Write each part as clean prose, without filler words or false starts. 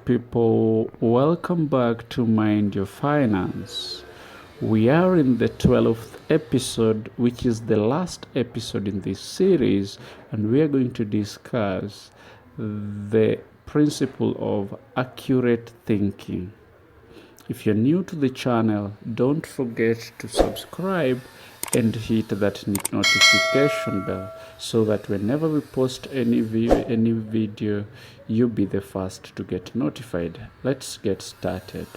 people, welcome back to Mind Your Finance. We are in the 12th episode, which is the last episode in this series, and we are going to discuss the principle of accurate thinking. If you're new to the channel, don't forget to subscribe and hit that notification bell so that whenever we post any video, you'll be the first to get notified. Let's get started.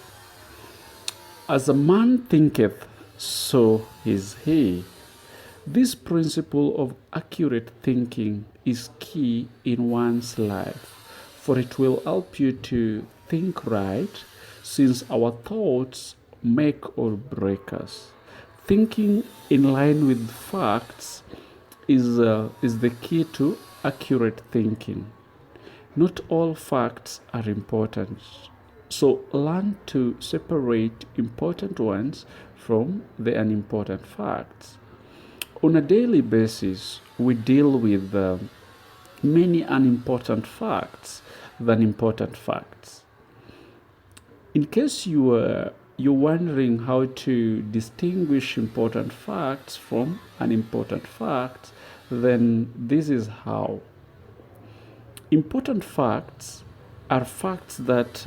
As a man thinketh, so is he. This principle of accurate thinking is key in one's life, for it will help you to think right, since our thoughts make or break us. Thinking in line with facts is the key to accurate thinking. Not all facts are important, so learn to separate important ones from the unimportant facts. On a daily basis, we deal with many unimportant facts than important facts. In case you're wondering how to distinguish important facts from unimportant facts, then this is how. Important facts are facts that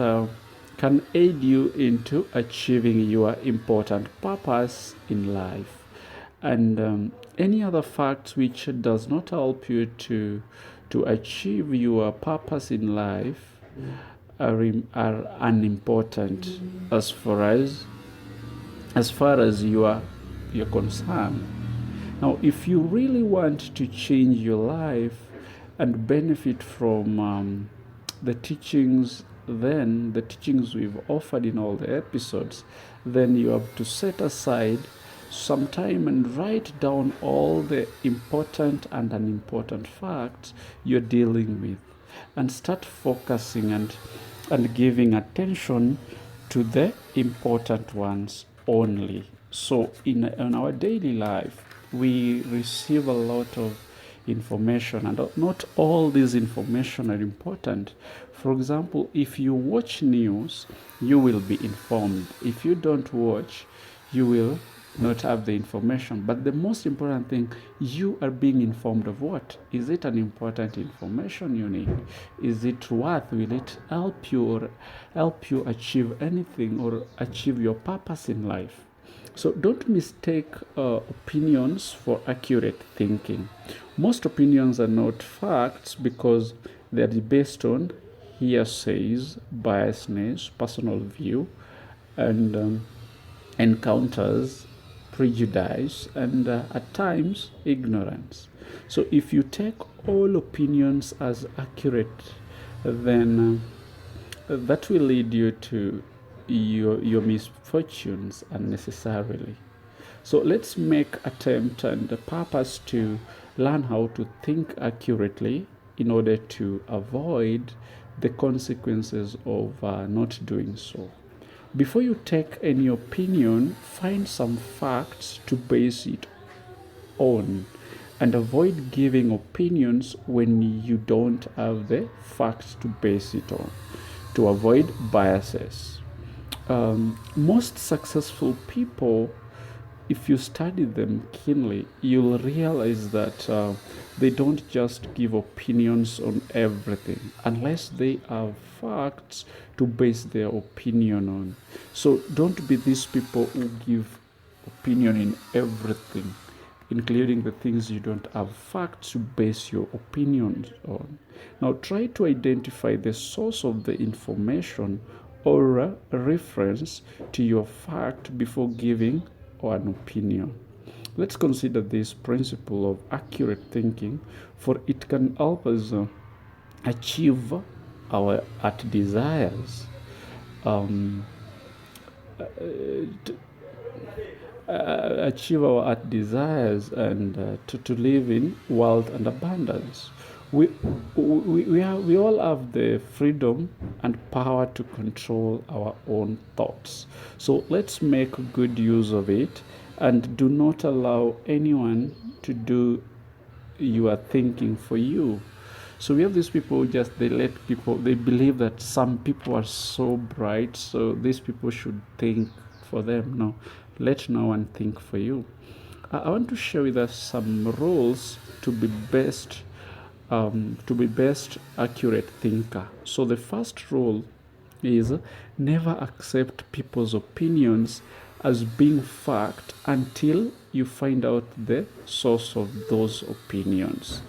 can aid you into achieving your important purpose in life, and any other facts which does not help you to achieve your purpose in life are unimportant as far as you're concerned. Now, if you really want to change your life and benefit from the teachings we've offered in all the episodes, then you have to set aside some time and write down all the important and unimportant facts you're dealing with, and start focusing and giving attention to the important ones only. So in our daily life, we receive a lot of information, and not all this information are important. For example, if you watch news, you will be informed. If you don't watch, you will not have the information. But the most important thing, you are being informed of what? Is it an important information you need? Is it worth? Will it help you or help you achieve anything or achieve your purpose in life? So don't mistake opinions for accurate thinking. Most opinions are not facts because they are based on hearsays, biasness, personal view, and encounters, prejudice, and at times ignorance. So if you take all opinions as accurate, then that will lead you to your misfortunes unnecessarily. So let's make attempt and a purpose to learn how to think accurately in order to avoid the consequences of not doing so. Before you take any opinion, find some facts to base it on, and avoid giving opinions when you don't have the facts to base it on, to avoid biases. Most successful people, if you study them keenly, you'll realize that they don't just give opinions on everything unless they have facts to base their opinion on. So don't be these people who give opinion in everything, including the things you don't have facts to base your opinions on. Now try to identify the source of the information or a reference to your fact before giving an opinion. Let's consider this principle of accurate thinking, for it can help us achieve our heart desires, and to live in wealth and abundance. We all have the freedom and power to control our own thoughts. So let's make good use of it, and do not allow anyone to do your thinking for you. So we have these people who just, they believe that some people are so bright, so these people should think for them. No, let no one think for you. I want to share with us some rules to be best accurate thinker. So the first rule is never accept people's opinions as being fact until you find out the source of those opinions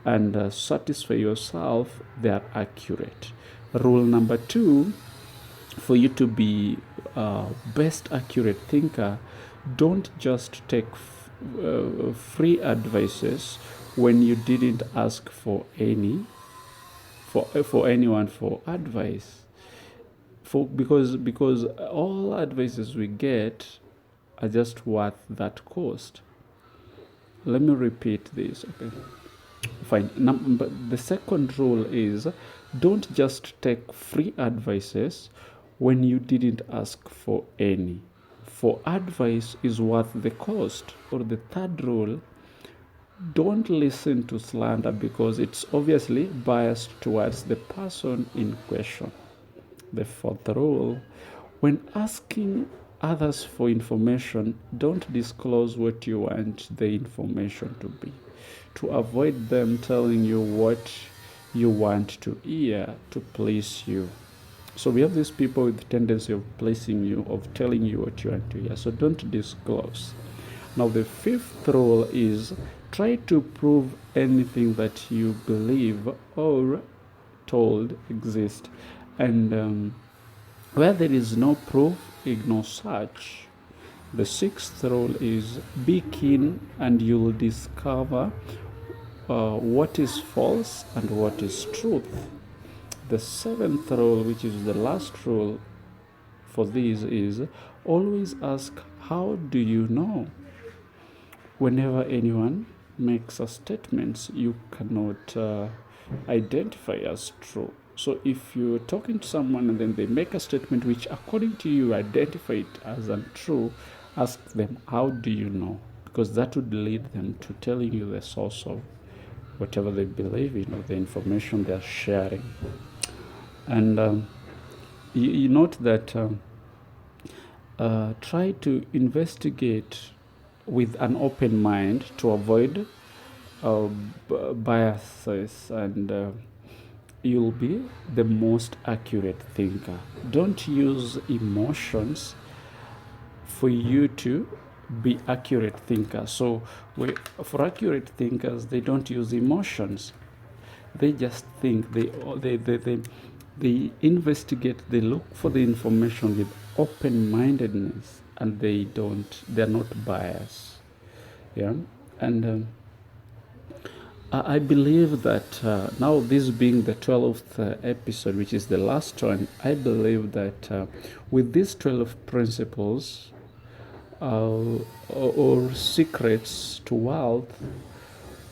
and satisfy yourself they are accurate. Rule number 2, for you to be best accurate thinker, don't just take free advices when you didn't ask for anyone for advice. Because all advices we get are just worth that cost. Let me repeat this. Okay, fine. But the second rule is don't just take free advices when you didn't ask for any. For advice is worth the cost. Or the third rule, don't listen to slander because it's obviously biased towards the person in question. The fourth rule, when asking others for information, don't disclose what you want the information to be, to avoid them telling you what you want to hear to please you. So we have these people with the tendency of pleasing you, of telling you what you want to hear. So don't disclose. Now the fifth rule is try to prove anything that you believe or told exists. And where there is no proof, ignore such. The sixth rule is be keen and you'll discover what is false and what is truth. The seventh rule, which is the last rule for these, is always ask, how do you know? Whenever anyone makes a statement you cannot identify as true. So if you're talking to someone and then they make a statement which according to you identify it as untrue, ask them, how do you know? Because that would lead them to telling you the source of whatever they believe in or the information they're sharing. And you note that try to investigate with an open mind to avoid biases, and you'll be the most accurate thinker. Don't use emotions for you to be accurate thinker. So for accurate thinkers, they don't use emotions. They just think. They investigate. They look for the information with open-mindedness, and they're not biased. Yeah. And I believe that now, this being the 12th episode, which is the last one, I believe that with these 12 principles or secrets to wealth,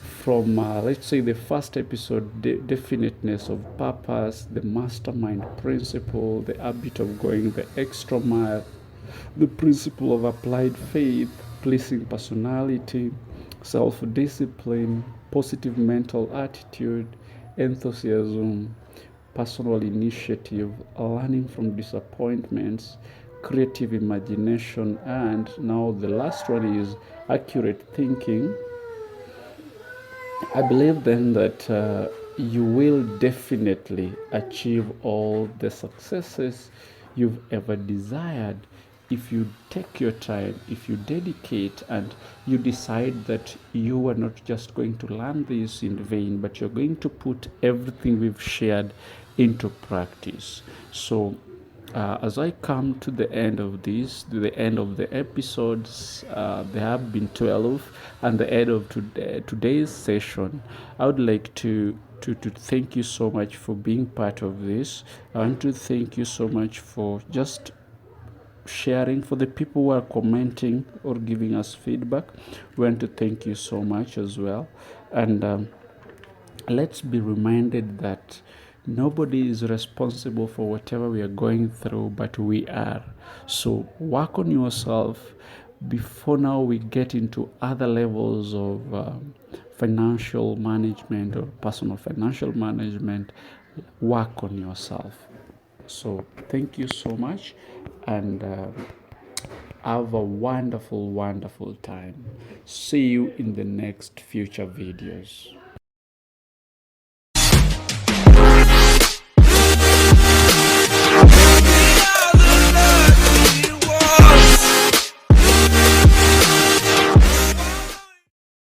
from let's say the first episode, definiteness of purpose, the mastermind principle, the habit of going the extra mile, the principle of applied faith, pleasing personality, self-discipline, positive mental attitude, enthusiasm, personal initiative, learning from disappointments, creative imagination, and now the last one is accurate thinking. I believe then that you will definitely achieve all the successes you've ever desired if you take your time, if you dedicate, and you decide that you are not just going to learn this in vain, but you're going to put everything we've shared into practice. So as I come to the end of the end of the episodes, there have been 12, and the end of today's session, I would like to thank you so much for being part of this. I want to thank you so much for just sharing. For the people who are commenting or giving us feedback, we want to thank you so much as well. And let's be reminded that nobody is responsible for whatever we are going through, but we are. So work on yourself, before now we get into other levels of financial management or personal financial management, work on yourself. So thank you so much, and have a wonderful, wonderful time. See you in the next future videos.